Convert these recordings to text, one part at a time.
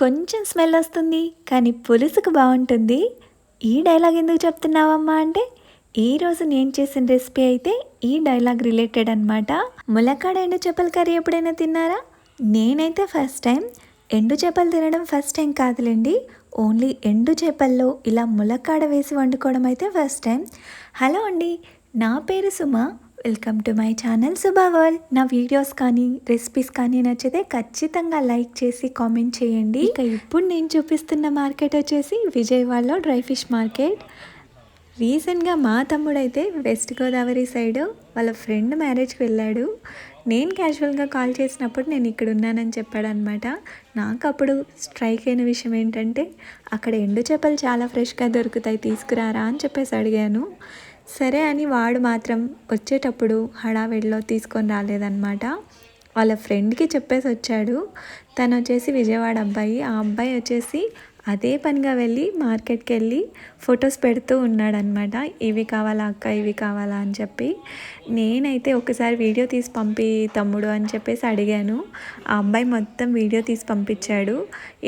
కొంచెం స్మెల్ వస్తుంది కానీ పులుసుకు బాగుంటుంది. ఈ డైలాగ్ ఎందుకు చెప్తున్నావమ్మా అంటే ఈరోజు నేను చేసిన రెసిపీ అయితే ఈ డైలాగ్ రిలేటెడ్ అనమాట. ములక్కాడ ఎండు చేపల కర్రీ ఎప్పుడైనా తిన్నారా? నేనైతే ఫస్ట్ టైం. ఎండు చేపలు తినడం ఫస్ట్ టైం కాదులేండి, ఓన్లీ ఎండు చేపల్లో ఇలా ములక్కాడ వేసి వండుకోవడం అయితే ఫస్ట్ టైం. హలో అండి, నా పేరు Suma. Welcome to my channel Suba world. నా వీడియోస్ కానీ రెసిపీస్ కానీ నచ్చితే ఖచ్చితంగా లైక్ చేసి కామెంట్ చేయండి. ఇక ఇప్పుడు నేను చూపిస్తున్న మార్కెట్ వచ్చేసి విజయవాడలో డ్రై ఫిష్ మార్కెట్. రీసెంట్గా మా తమ్ముడైతే వెస్ట్ గోదావరి సైడ్ వాళ్ళ ఫ్రెండ్ మ్యారేజ్కి వెళ్ళాడు. నేను క్యాజువల్గా కాల్ చేసినప్పుడు నేను ఇక్కడ ఉన్నానని చెప్పాడనమాట. నాకు అప్పుడు స్ట్రైక్ అయిన విషయం ఏంటంటే అక్కడ ఎండు చేపలు చాలా ఫ్రెష్గా దొరుకుతాయి, తీసుకురారా అని చెప్పేసి అడిగాను. సరే అని వాడు మాత్రం వచ్చేటప్పుడు హడావిడిలో తీసుకొని రాలేదన్నమాట. వాళ్ళ ఫ్రెండ్కి చెప్పేసి వచ్చాడు. తను వచ్చేసి విజయవాడ అబ్బాయి. ఆ అబ్బాయి వచ్చేసి అదే పనిగా వెళ్ళి మార్కెట్కి వెళ్ళి ఫొటోస్ పెడుతూ ఉన్నాడనమాట. ఇవి కావాలా అక్క, ఇవి కావాలా అని చెప్పి. నేనైతే ఒకసారి వీడియో తీసి పంపి తమ్ముడు అని చెప్పేసి అడిగాను. ఆ అబ్బాయి మొత్తం వీడియో తీసి పంపించాడు.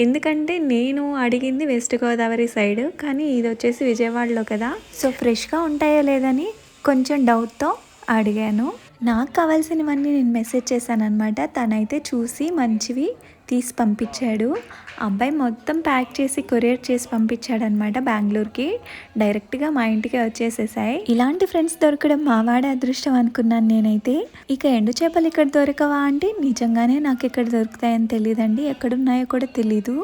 ఎందుకంటే నేను అడిగింది వెస్ట్ గోదావరి సైడ్, కానీ ఇది వచ్చేసి విజయవాడలో కదా, సో ఫ్రెష్గా ఉంటాయో లేదని కొంచెం డౌట్తో అడిగాను. నాకు కావాల్సినవన్నీ నేను మెసేజ్ చేశాను అనమాట. తనైతే చూసి మంచివి తీసి పంపించాడు. అబ్బాయి మొత్తం ప్యాక్ చేసి కొరియర్ చేసి పంపించాడనమాట బెంగళూరుకి. డైరెక్ట్గా మా ఇంటికి వచ్చేసేసాయి. ఇలాంటి ఫ్రెండ్స్ దొరకడం మావాడే అదృష్టం అనుకున్నాను నేనైతే. ఇక ఎండు చేపలు ఇక్కడ దొరకవా అంటే నిజంగానే నాకు ఇక్కడ దొరుకుతాయని తెలియదండి, ఎక్కడున్నాయో కూడా తెలీదు.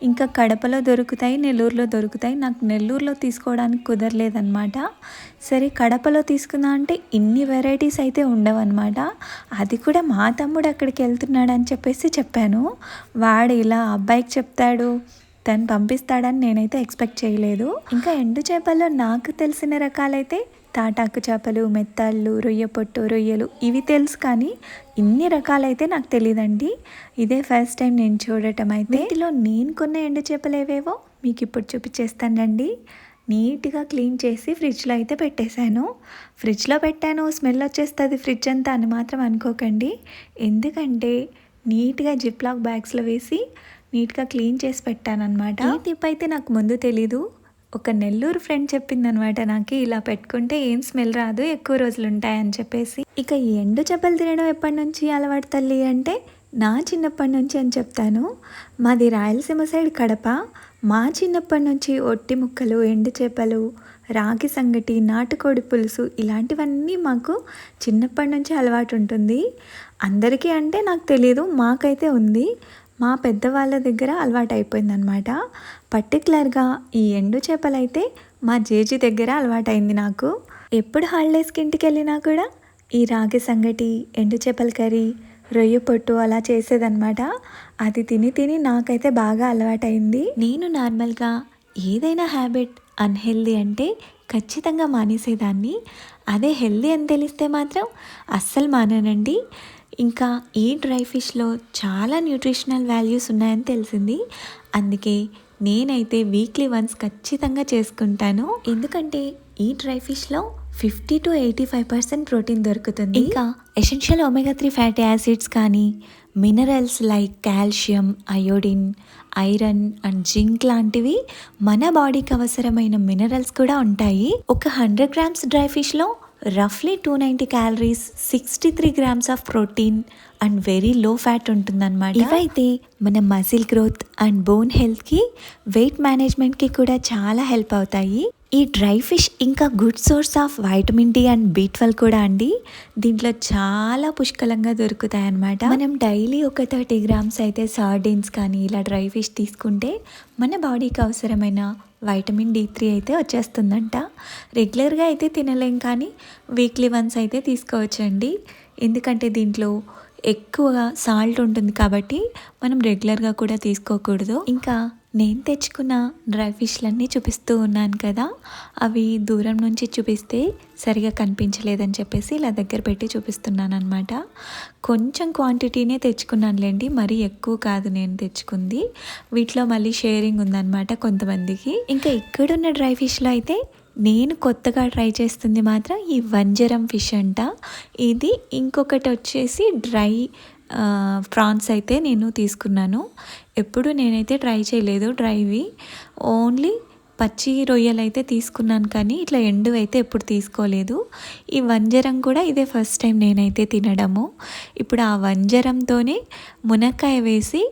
ఇంకా కడపలో దొరుకుతాయి, నెల్లూరులో దొరుకుతాయి. నాకు నెల్లూరులో తీసుకోవడానికి కుదరలేదన్నమాట. సరే కడపలో తీసుకుందా అంటే ఇన్ని వెరైటీస్ అయితే ఉండవన్నమాట. అది కూడా మా తమ్ముడు అక్కడికి వెళ్తున్నాడు అని చెప్పేసి చెప్పాను. వాడు ఇలా అబ్బాయికి చెప్తాడు, తను పంపిస్తాడని నేనైతే ఎక్స్పెక్ట్ చేయలేదు. ఇంకా ఎండు చేపల్లో నాకు తెలిసిన రకాలైతే తాటాకు చేపలు, మెత్తాళ్ళు, రొయ్య పొట్టు, రొయ్యలు ఇవి తెలుసు, కానీ ఇన్ని రకాలైతే నాకు తెలియదండి. ఇదే ఫస్ట్ టైం నేను చూడటం. అయితే వీటిలో నేను కొన్న ఎండు చేపలు ఏవేవో మీకు ఇప్పుడు చూపించేస్తానండి. నీట్గా క్లీన్ చేసి ఫ్రిడ్జ్లో అయితే పెట్టేశాను. ఫ్రిడ్జ్లో పెట్టాను, స్మెల్ వచ్చేస్తుంది ఫ్రిడ్జ్ అంతా అని మాత్రం అనుకోకండి. ఎందుకంటే నీట్గా జిప్లాక్ బ్యాగ్స్లో వేసి నీట్గా క్లీన్ చేసి పెట్టాను అనమాట. ఈ టిప్ అయితే నాకు ముందు తెలీదు. ఒక నెల్లూరు ఫ్రెండ్ చెప్పిందనమాట నాకు, ఇలా పెట్టుకుంటే ఏం స్మెల్ రాదు, ఎక్కువ రోజులు ఉంటాయని చెప్పేసి. ఇక ఈ ఎండు చేపలు తినడం ఎప్పటి నుంచి అలవాటు తల్లి అంటే నా చిన్నప్పటి నుంచి అని చెప్తాను. మాది రాయలసీమ సైడ్ కడప. మా చిన్నప్పటి నుంచి ఒట్టి ముక్కలు, ఎండు చేపలు, రాగి సంగటి, నాటుకోడి పులుసు ఇలాంటివన్నీ మాకు చిన్నప్పటి నుంచి అలవాటు ఉంటుంది. అందరికీ అంటే నాకు తెలియదు, మాకైతే ఉంది. మా పెద్దవాళ్ళ దగ్గర అలవాటు అయిపోయిందనమాట. పర్టికులర్గా ఈ ఎండు చేపలు అయితే మా జేజీ దగ్గర అలవాటైంది నాకు. ఎప్పుడు హాలిడేస్కి ఇంటికి వెళ్ళినా కూడా ఈ రాగి సంగటి, ఎండు చేపల కర్రీ, రొయ్య పొట్టు అలా చేసేదన్నమాట. అది తిని తిని నాకైతే బాగా అలవాటైంది. నేను నార్మల్గా ఏదైనా హ్యాబిట్ అన్హెల్దీ అంటే ఖచ్చితంగా మానేసేదాన్ని. అదే హెల్దీ అని తెలిస్తే మాత్రం అస్సలు మానేనండి. ఇంకా ఈ డ్రై ఫిష్లో చాలా న్యూట్రిషనల్ వాల్యూస్ ఉన్నాయని తెలిసింది. అందుకే నేనైతే వీక్లీ వన్స్ ఖచ్చితంగా చేసుకుంటాను. ఎందుకంటే ఈ డ్రై ఫిష్లో 50 to 85% ప్రోటీన్ దొరుకుతుంది. ఇంకా ఎసెన్షియల్ ఒమేగా 3 ఫ్యాటీ యాసిడ్స్ కానీ minerals like calcium, iodine, iron and zinc లాంటివి మన బాడీకి అవసరమైన మినరల్స్ కూడా ఉంటాయి. ఒక 100 grams డ్రై ఫిష్లో రఫ్లీ 290 calories, 63 grams of protein and very low fat ఉంటుందన్నమాట. ఇవైతే మన మజిల్ గ్రోత్ అండ్ బోన్ హెల్త్కి, వెయిట్ మేనేజ్మెంట్కి కూడా చాలా హెల్ప్ అవుతాయి. ఈ డ్రై ఫిష్ ఇంకా good source of vitamin D and B12 కూడా అండి. దీంట్లో చాలా పుష్కలంగా దొరుకుతాయి అన్నమాట. మనం డైలీ ఒక 30 grams అయితే సార్డిన్స్ కానీ ఇలా డ్రై ఫిష్ తీసుకుంటే మన బాడీకి అవసరమైన వైటమిన్ D3 అయితే వచ్చేస్తుందంట. రెగ్యులర్గా అయితే తినలేం, కానీ వీక్లీ వన్స్ అయితే తీసుకోవచ్చండి. ఎందుకంటే దీంట్లో ఎక్కువగా సాల్ట్ ఉంటుంది కాబట్టి మనం రెగ్యులర్గా కూడా తీసుకోకూడదు. ఇంకా నేను తెచ్చుకున్న డ్రై ఫిష్లన్నీ చూపిస్తూ ఉన్నాను కదా, అవి దూరం నుంచి చూపిస్తే సరిగా కనిపించలేదని చెప్పేసి ఇలా దగ్గర పెట్టి చూపిస్తున్నాను అనమాట. కొంచెం క్వాంటిటీనే తెచ్చుకున్నానులేండి, మరీ ఎక్కువ కాదు నేను తెచ్చుకుంది. వీటిలో మళ్ళీ షేరింగ్ ఉందన్నమాట కొంతమందికి. ఇంకా ఇక్కడున్న డ్రై ఫిష్లో అయితే నేను కొత్తగా ట్రై చేస్తుంది మాత్రం ఈ వంజరం ఫిష్ అంట. ఇది ఇంకొకటి వచ్చేసి డ్రై ప్రాన్స్ అయితే నేను తీసుకున్నాను. ఎప్పుడు నేనైతే ట్రై చేయలేదు డ్రైవి, ఓన్లీ పచ్చి రొయ్యలు అయితే తీసుకున్నాను, కానీ ఇట్లా ఎండు అయితే ఎప్పుడు తీసుకోలేదు. ఈ వంజరం కూడా ఇదే ఫస్ట్ టైం నేనైతే తినడము. ఇప్పుడు ఆ వంజరంతోనే మునక్కాయ వేసి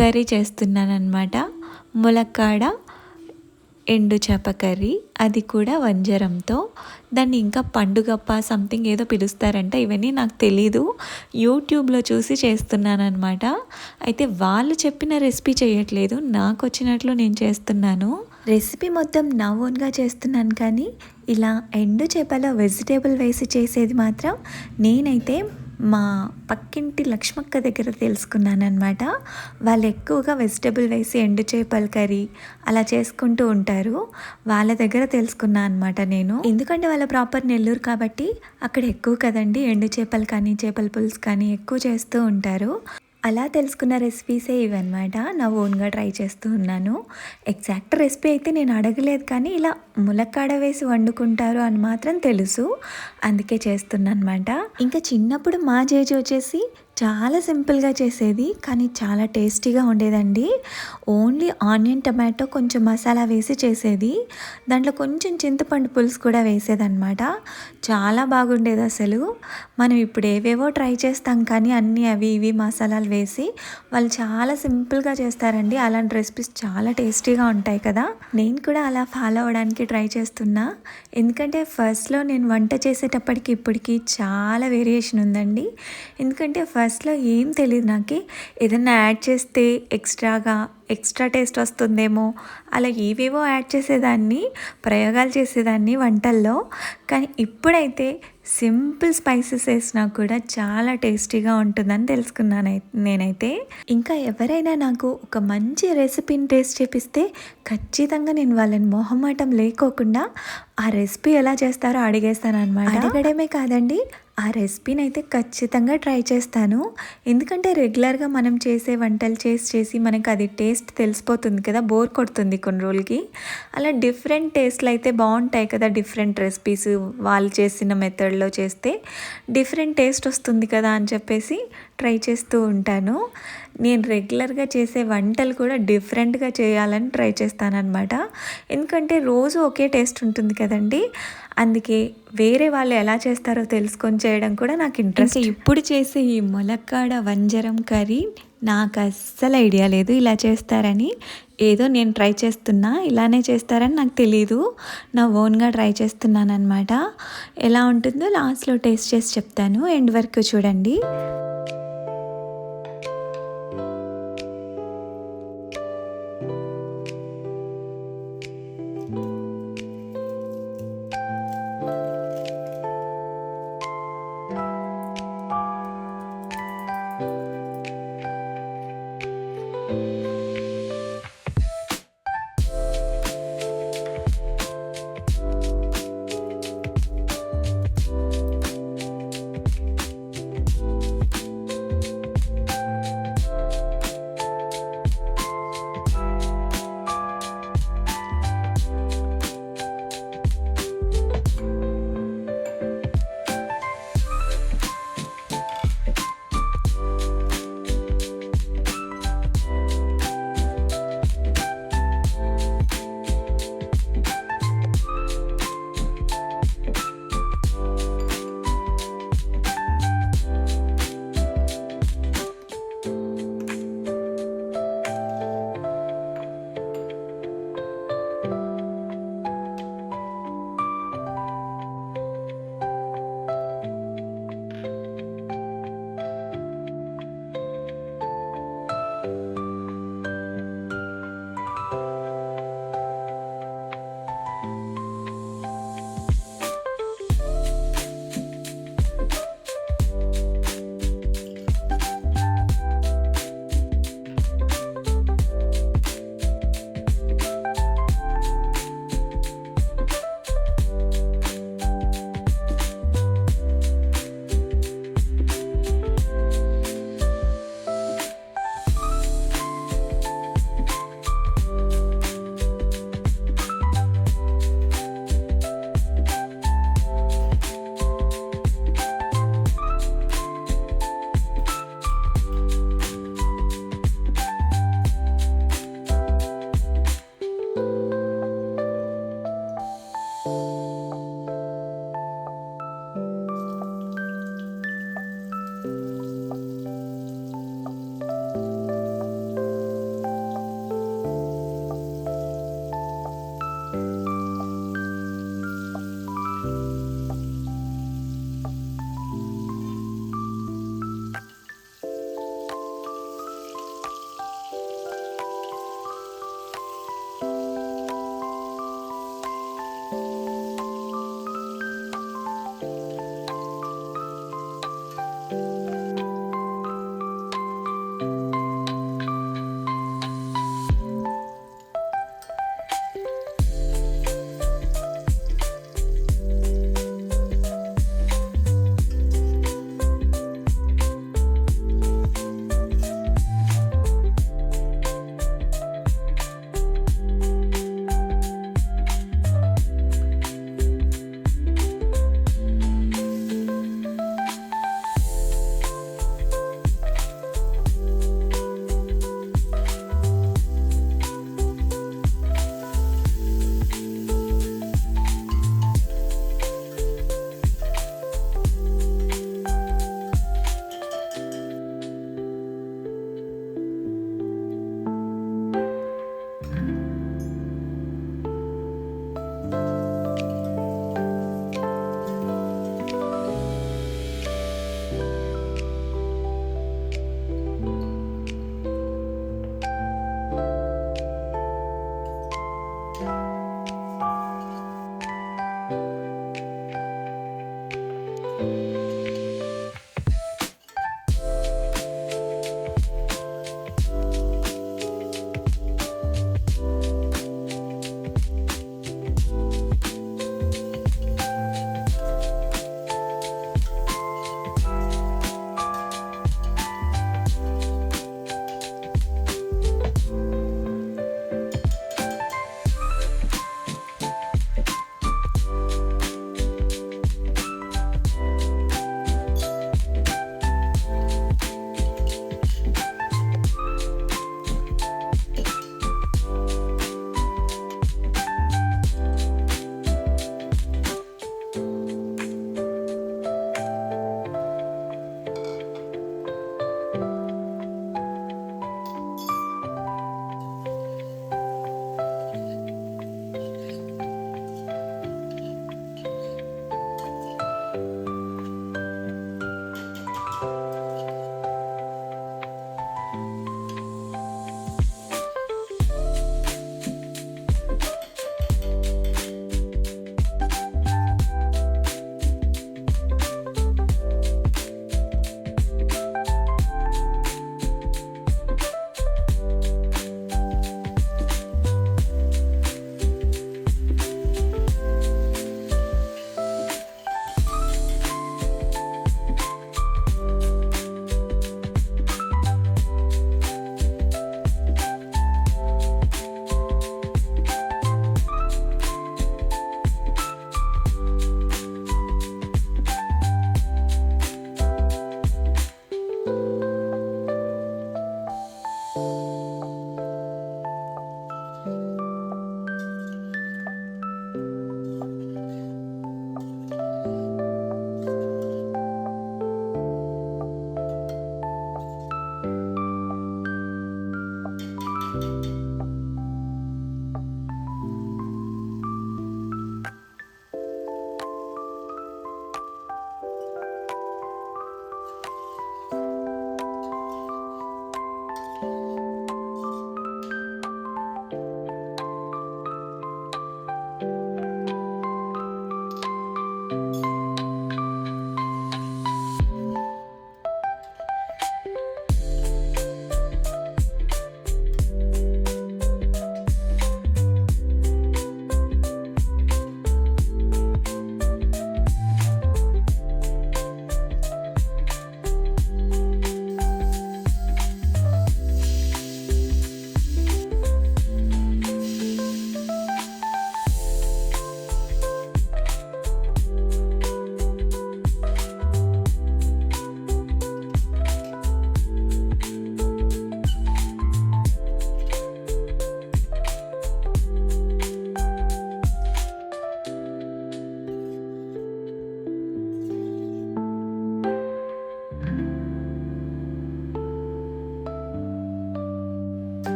కర్రీ చేస్తున్నాను అనమాట. ములక్కాడ ఎండు చేప కర్రీ, అది కూడా వంజరంతో. దాన్ని ఇంకా పండుగప్ప సంథింగ్ ఏదో పిలుస్తారంట, ఇవన్నీ నాకు తెలీదు, యూట్యూబ్లో చూసి చేస్తున్నాను అనమాట. అయితే వాళ్ళు చెప్పిన రెసిపీ చేయట్లేదు, నాకు వచ్చినట్లు నేను చేస్తున్నాను. రెసిపీ మొత్తం నా ఓన్గా చేస్తున్నాను, కానీ ఇలా ఎండు చేపలో వెజిటేబుల్ వేసి చేసేది మాత్రం నేనైతే మా పక్కింటి లక్ష్మక్క దగ్గర తెలుసుకున్నాను అనమాట. వాళ్ళు ఎక్కువగా వెజిటేబుల్ వేసి ఎండు చేపల కర్రీ అలా చేసుకుంటూ ఉంటారు. వాళ్ళ దగ్గర తెలుసుకున్నాను అనమాట నేను. ఎందుకంటే వాళ్ళ ప్రాపర్ నెల్లూరు కాబట్టి అక్కడ ఎక్కువ కదండి ఎండు చేపలు కానీ చేపల పులుసు కానీ ఎక్కువ చేస్తూ ఉంటారు. అలా తెలుసుకున్న రెసిపీసే ఇవన్నమాట. నా ఓన్గా ట్రై చేస్తూ ఉన్నాను. ఎగ్జాక్ట్ రెసిపీ అయితే నేను అడగలేదు, కానీ ఇలా ములక్కాడ వేసి వండుకుంటారు అని మాత్రం తెలుసు, అందుకే చేస్తున్నాను అనమాట. ఇంకా చిన్నప్పుడు మా జేజి వచ్చేసి చాలా సింపుల్గా చేసేది, కానీ చాలా టేస్టీగా ఉండేదండి. ఓన్లీ ఆనియన్ టమాటో కొంచెం మసాలా వేసి చేసేది, దాంట్లో కొంచెం చింతపండు పులుసు కూడా వేసేదన్నమాట. చాలా బాగుండేది అసలు. మనం ఇప్పుడు ఏవేవో ట్రై చేస్తాం, కానీ అన్నీ అవి ఇవి మసాలాలు వేసి వాళ్ళు చాలా సింపుల్గా చేస్తారండి. అలాంటి రెసిపీస్ చాలా టేస్టీగా ఉంటాయి కదా. నేను కూడా అలా ఫాలో అవ్వడానికి ట్రై చేస్తున్నా, ఎందుకంటే ఫస్ట్లో నేను వంట చేసేటప్పటికి ఇప్పటికి చాలా వేరియేషన్ ఉందండి. ఎందుకంటే ఫస్ట్లో ఏం తెలియదు నాకు, ఏదన్నా యాడ్ చేస్తే ఎక్స్ట్రా టేస్ట్ వస్తుందేమో అలా ఏవేవో యాడ్ చేసేదాన్ని, ప్రయోగాలు చేసేదాన్ని వంటల్లో. కానీ ఇప్పుడైతే సింపుల్ స్పైసెస్ వేసినా కూడా చాలా టేస్టీగా ఉంటుందని తెలుసుకున్నాను నేనైతే. ఇంకా ఎవరైనా నాకు ఒక మంచి రెసిపీని టేస్ట్ చేపిస్తే ఖచ్చితంగా నేను వాళ్ళని మొహమాటం లేకోకుండా ఆ రెసిపీ ఎలా చేస్తారో అడిగేస్తాను అనమాట. అడగడమే కాదండి, ఆ రెసిపీని అయితే ఖచ్చితంగా ట్రై చేస్తాను. ఎందుకంటే రెగ్యులర్గా మనం చేసే వంటలు చేసి మనకు అది టేస్ట్ తెలిసిపోతుంది కదా, బోర్ కొడుతుంది కొన్ని రోజులకి. అలా డిఫరెంట్ టేస్ట్లు అయితే బాగుంటాయి కదా, డిఫరెంట్ రెసిపీస్ వాళ్ళు చేసిన మెథడ్లో చేస్తే డిఫరెంట్ టేస్ట్ వస్తుంది కదా అని చెప్పేసి ట్రై చేస్తూ ఉంటాను. నేను రెగ్యులర్గా చేసే వంటలు కూడా డిఫరెంట్గా చేయాలని ట్రై చేస్తానన్నమాట. ఎందుకంటే రోజు ఒకే టేస్ట్ ఉంటుంది కదండి, అందుకే వేరే వాళ్ళు ఎలా చేస్తారో తెలుసుకొని చేయడం కూడా నాకు ఇంట్రెస్ట్. ఇప్పుడు చేసే ఈ ములక్కాడ వంజరం కర్రీ నాకు అస్సలు ఐడియా లేదు ఇలా చేస్తారని. ఏదో నేను ట్రై చేస్తున్నా, ఇలానే చేస్తారని నాకు తెలీదు, నా ఓన్గా ట్రై చేస్తున్నాను అనమాట. ఎలా ఉంటుందో లాస్ట్లో టేస్ట్ చేసి చెప్తాను, ఎండ్ వరకు చూడండి.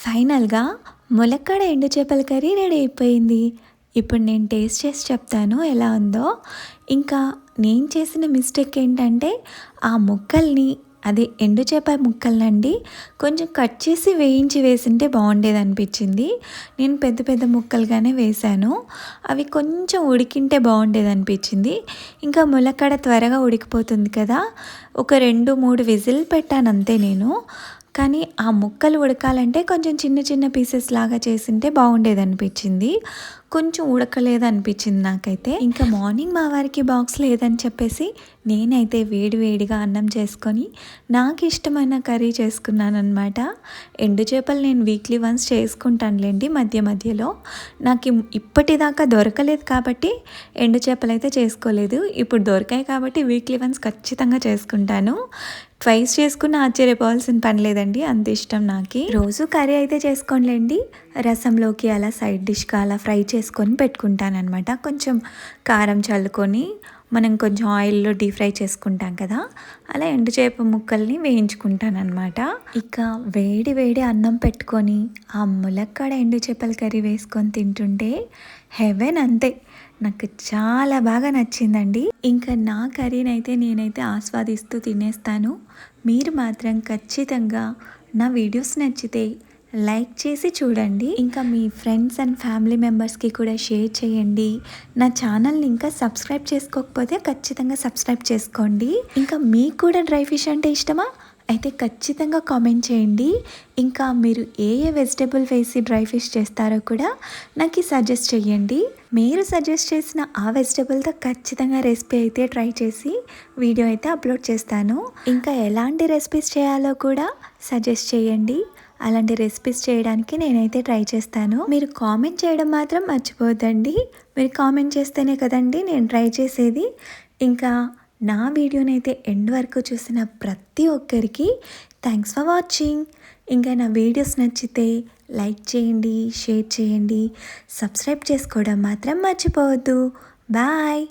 ఫైనల్గా ములక్కాడ ఎండు చేపల కర్రీ రెడీ అయిపోయింది. ఇప్పుడు నేను టేస్ట్ చేసి చెప్తాను ఎలా ఉందో. ఇంకా నేను చేసిన మిస్టేక్ ఏంటంటే ఆ ముక్కల్ని, అదే ఎండు చేప ముక్కలనండి కొంచెం కట్ చేసి వేయించి వేసింటే బాగుండేది అనిపించింది. నేను పెద్ద పెద్ద ముక్కలుగానే వేశాను. అవి కొంచెం ఉడికింటే బాగుండేది అనిపించింది. ఇంకా ములక్కాడ త్వరగా ఉడికిపోతుంది కదా, ఒక 2-3 విజిల్ పెట్టాను అంతే నేను. కానీ ఆ ముక్కలు ఉడకాలంటే కొంచెం చిన్న చిన్న పీసెస్ లాగా చేసింటే బాగుండేది అనిపించింది. కొంచెం ఉడకలేదు అనిపించింది నాకైతే. ఇంకా మార్నింగ్ మా వారికి బాక్స్ లేదని చెప్పేసి నేనైతే వేడివేడిగా అన్నం చేసుకొని నాకు ఇష్టమైన కర్రీ చేసుకున్నాను అనమాట. ఎండు చేపలు నేను వీక్లీ వన్స్ చేసుకుంటానులేండి మధ్య మధ్యలో. నాకు ఇప్పటిదాకా దొరకలేదు కాబట్టి ఎండు చేపలు అయితే చేసుకోలేదు. ఇప్పుడు దొరికాయి కాబట్టి వీక్లీ వన్స్ ఖచ్చితంగా చేసుకుంటాను. ట్వైస్ చేసుకున్న ఆశ్చర్యపోవాల్సిన పని లేదండి, అంత ఇష్టం నాకు. రోజు కర్రీ అయితే చేసుకోండి, రసంలోకి అలా సైడ్ డిష్గా అలా ఫ్రై చేసుకొని పెట్టుకుంటానమాట. కొంచెం కారం చల్లుకొని మనం కొంచెం ఆయిల్లో డీప్ ఫ్రై చేసుకుంటాం కదా, అలా ఎండు చేప ముక్కల్ని వేయించుకుంటానమాట. ఇక వేడి వేడి అన్నం పెట్టుకొని ఆ ములక్కాడ ఎండు చేపల కర్రీ వేసుకొని తింటుంటే హెవెన్ అంతే. నాకు చాలా బాగా నచ్చిందండి. ఇంకా నా కర్రీనైతే నేనైతే ఆస్వాదిస్తూ తినేస్తాను. మీరు మాత్రం ఖచ్చితంగా నా వీడియోస్ నచ్చితే లైక్ చేసి చూడండి. ఇంకా మీ ఫ్రెండ్స్ అండ్ ఫ్యామిలీ మెంబర్స్కి కూడా షేర్ చేయండి. నా ఛానల్ని ఇంకా సబ్స్క్రైబ్ చేసుకోకపోతే ఖచ్చితంగా సబ్స్క్రైబ్ చేసుకోండి. ఇంకా మీకు కూడా డ్రై ఫిష్ అంటే ఇష్టమా? అయితే ఖచ్చితంగా కామెంట్ చేయండి. ఇంకా మీరు ఏ వెజిటేబుల్ వేసి డ్రై ఫిష్ చేస్తారో కూడా నాకు సజెస్ట్ చేయండి. మీరు సజెస్ట్ చేసిన ఆ వెజిటేబుల్తో ఖచ్చితంగా రెసిపీ అయితే ట్రై చేసి వీడియో అయితే అప్లోడ్ చేస్తాను. ఇంకా ఎలాంటి రెసిపీస్ చేయాలో కూడా సజెస్ట్ చేయండి. అలాంటి రెసిపీస్ చేయడానికి నేనైతే ట్రై చేస్తాను. మీరు కామెంట్ చేయడం మాత్రం మర్చిపోద్దండి. మీరు కామెంట్ చేస్తేనే కదండి నేను ట్రై చేసేది. ఇంకా నా వీడియోనైతే ఎండ్ వరకు చూసిన ప్రతి ఒక్కరికి థ్యాంక్స్ ఫర్ వాచింగ్. ఇంకా నా వీడియోస్ నచ్చితే లైక్ చేయండి, షేర్ చేయండి, సబ్స్క్రైబ్ చేసుకోవడం మాత్రం మర్చిపోవద్దు. బాయ్.